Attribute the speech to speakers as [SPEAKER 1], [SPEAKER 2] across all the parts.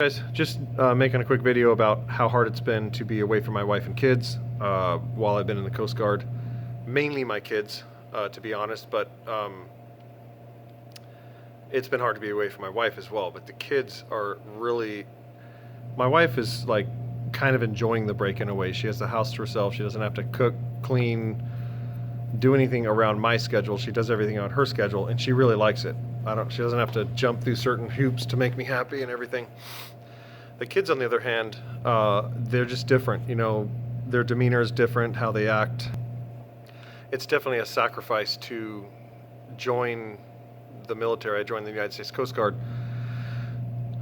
[SPEAKER 1] Guys, just making a quick video about how hard it's been to be away from my wife and kids while I've been in the Coast Guard. Mainly my kids, to be honest, but it's been hard to be away from my wife as well. But the kids are really... My wife is like kind of enjoying the break in a way. She has the house to herself. She doesn't have to cook, clean, do anything around my schedule. She does everything on her schedule, and she really likes it. She doesn't have to jump through certain hoops to make me happy and everything. The kids, on the other hand, they're just different. You know, their demeanor is different, how they act. It's definitely a sacrifice to join the military. I joined the United States Coast Guard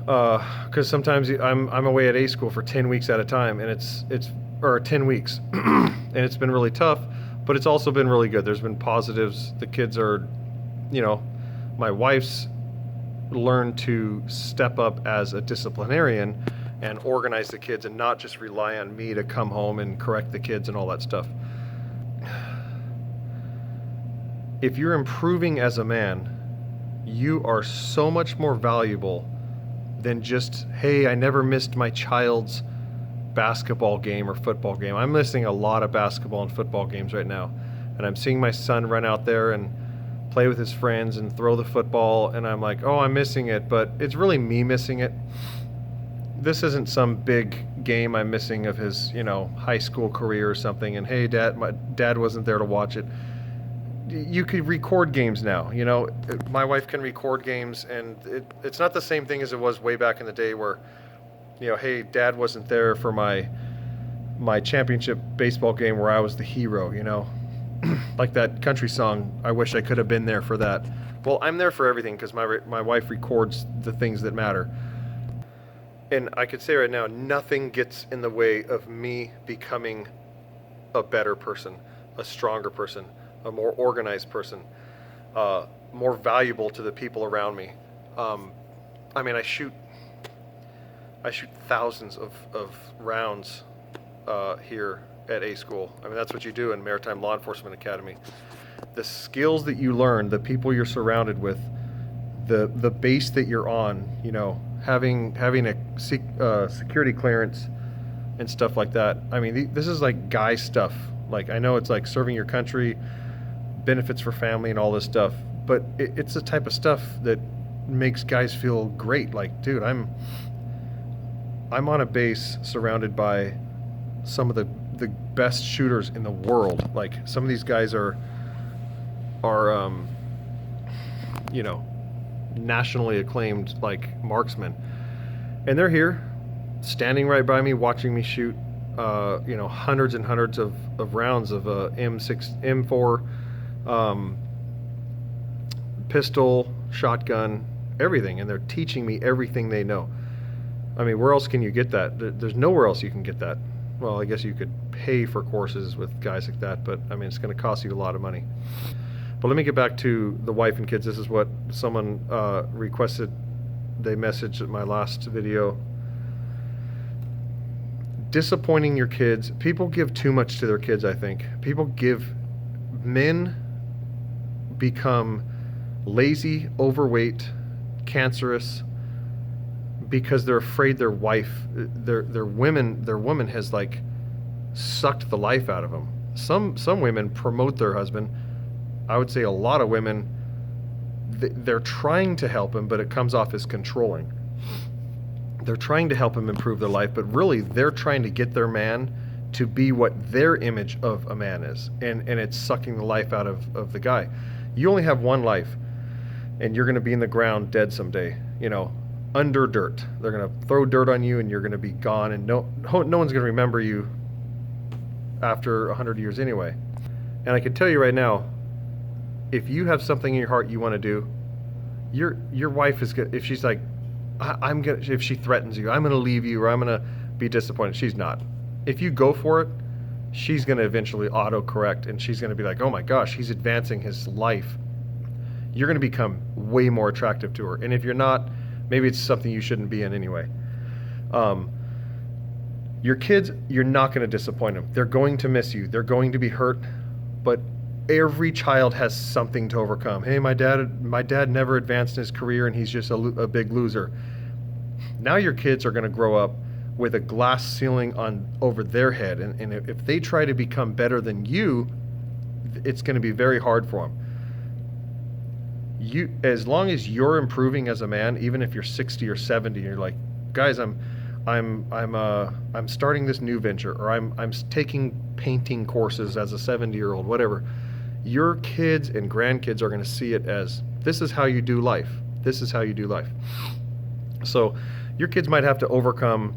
[SPEAKER 1] because sometimes I'm away at A school for 10 weeks at a time, and it's 10 weeks, and it's been really tough. But it's also been really good. There's been positives. The kids are, you know, my wife's learned to step up as a disciplinarian and organize the kids and not just rely on me to come home and correct the kids and all that stuff. If you're improving as a man, you are so much more valuable than just, hey, I never missed my child's basketball game or football game. I'm missing a lot of basketball and football games right now, and I'm seeing my son run out there and play with his friends and throw the football, and I'm like, oh, I'm missing it, but it's really me missing it. This isn't some big game I'm missing of his, you know, high school career or something, and hey, my dad wasn't there to watch it. You could record games now, you know. My wife can record games, and it's not the same thing as it was way back in the day where, you know, hey, dad wasn't there for my championship baseball game where I was the hero, you know. Like that country song, I wish I could have been there for that. Well, I'm there for everything because my wife records the things that matter. And I could say right now, nothing gets in the way of me becoming a better person, a stronger person, a more organized person, more valuable to the people around me. I mean, I shoot thousands of rounds here at A school. I mean, that's what you do in Maritime Law Enforcement Academy. The skills that you learn, the people you're surrounded with, the base that you're on, you know, having a security clearance and stuff like that. I mean, this is like guy stuff. Like, I know it's like serving your country, benefits for family and all this stuff, but it's the type of stuff that makes guys feel great. Like, dude, I'm on a base surrounded by some of the best shooters in the world. Like, some of these guys are you know, nationally acclaimed, like, marksmen, and they're here standing right by me watching me shoot you know, hundreds and hundreds of rounds of M4 pistol, shotgun, everything, and they're teaching me everything they know. I mean, where else can you get that? There's nowhere else you can get that. Well, I guess you could pay for courses with guys like that, but I mean, it's going to cost you a lot of money. But let me get back to the wife and kids. This is what someone requested. They messaged at my last video. Disappointing your kids. People give too much to their kids, I think. Men become lazy, overweight, cancerous, because they're afraid their wife, their woman has like sucked the life out of them. Some women promote their husband. I would say a lot of women, they're trying to help him, but it comes off as controlling. They're trying to help him improve their life, but really they're trying to get their man to be what their image of a man is, and it's sucking the life out of the guy. You only have one life, and you're going to be in the ground dead someday, you know, under dirt. They're going to throw dirt on you, and you're going to be gone, and no one's going to remember you after 100 years anyway. And I can tell you right now, if you have something in your heart you want to do, your wife is good. If she's like, if she threatens you, I'm going to leave you, or I'm going to be disappointed, she's not. If you go for it, she's going to eventually auto-correct, and she's going to be like, oh my gosh, he's advancing his life. You're going to become way more attractive to her. And if you're not, maybe it's something you shouldn't be in anyway. Your kids, you're not going to disappoint them. They're going to miss you. They're going to be hurt, but every child has something to overcome. Hey, my dad never advanced in his career, and he's just a big loser. Now your kids are going to grow up with a glass ceiling on over their head, and if they try to become better than you, it's going to be very hard for them. You, as long as you're improving as a man, even if you're 60 or 70, and you're like, guys, I'm starting this new venture, or I'm taking painting courses as a 70-year-old, whatever. Your kids and grandkids are going to see it as, this is how you do life. This is how you do life. So your kids might have to overcome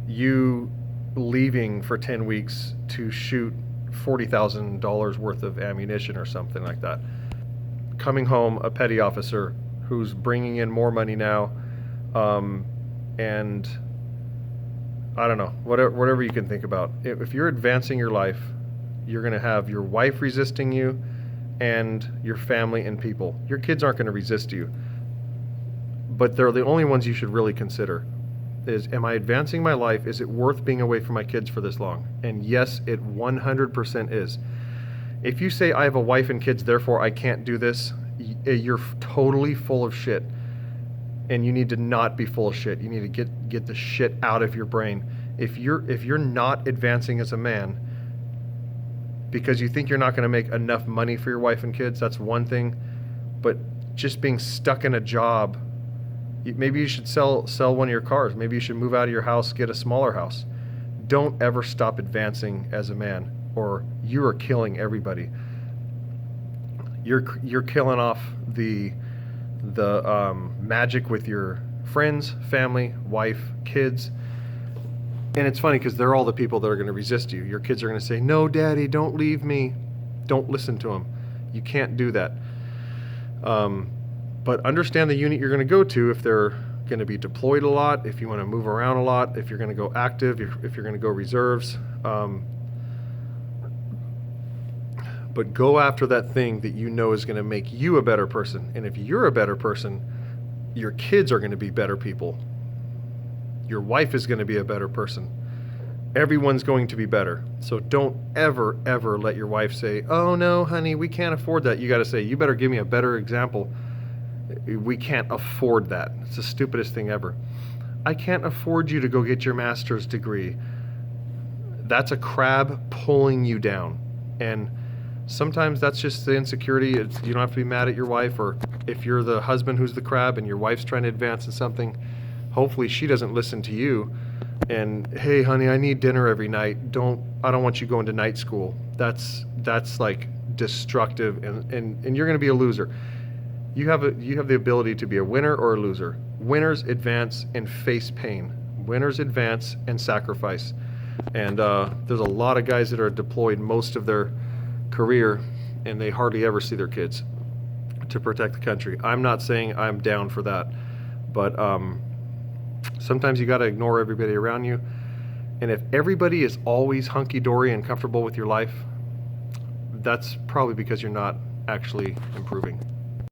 [SPEAKER 1] you leaving for 10 weeks to shoot $40,000 worth of ammunition or something like that. Coming home, a petty officer who's bringing in more money now, and I don't know, whatever you can think about. If you're advancing your life, you're going to have your wife resisting you and your family and people. Your kids aren't going to resist you, but they're the only ones you should really consider. Is, am I advancing my life? Is it worth being away from my kids for this long? And yes, it 100% is. If you say, I have a wife and kids, therefore I can't do this, you're totally full of shit. And you need to not be full of shit. You need to get the shit out of your brain. If you're not advancing as a man because you think you're not going to make enough money for your wife and kids, that's one thing. But just being stuck in a job, maybe you should sell one of your cars. Maybe you should move out of your house, get a smaller house. Don't ever stop advancing as a man, or you are killing everybody. You're killing off the magic with your friends, family, wife, kids. And it's funny because they're all the people that are going to resist you. Your kids are going to say, no, Daddy, don't leave me. Don't listen to them. You can't do that. But understand the unit you're going to go to, if they're going to be deployed a lot, if you want to move around a lot, if you're going to go active, if you're going to go reserves. But go after that thing that you know is going to make you a better person. And if you're a better person, your kids are going to be better people. Your wife is going to be a better person. Everyone's going to be better. So don't ever, ever let your wife say, oh no, honey, we can't afford that. You got to say, you better give me a better example. We can't afford that. It's the stupidest thing ever. I can't afford you to go get your master's degree. That's a crab pulling you down. And sometimes that's just the insecurity. You don't have to be mad at your wife, or if you're the husband who's the crab and your wife's trying to advance in something, hopefully she doesn't listen to you. And hey, honey, I need dinner every night. I don't want you going to night school. That's like destructive, and you're going to be a loser. You have the ability to be a winner or a loser. Winners advance and face pain. Winners advance and sacrifice. And there's a lot of guys that are deployed most of their career, and they hardly ever see their kids to protect the country. I'm not saying I'm down for that, but sometimes you got to ignore everybody around you. And if everybody is always hunky-dory and comfortable with your life, that's probably because you're not actually improving.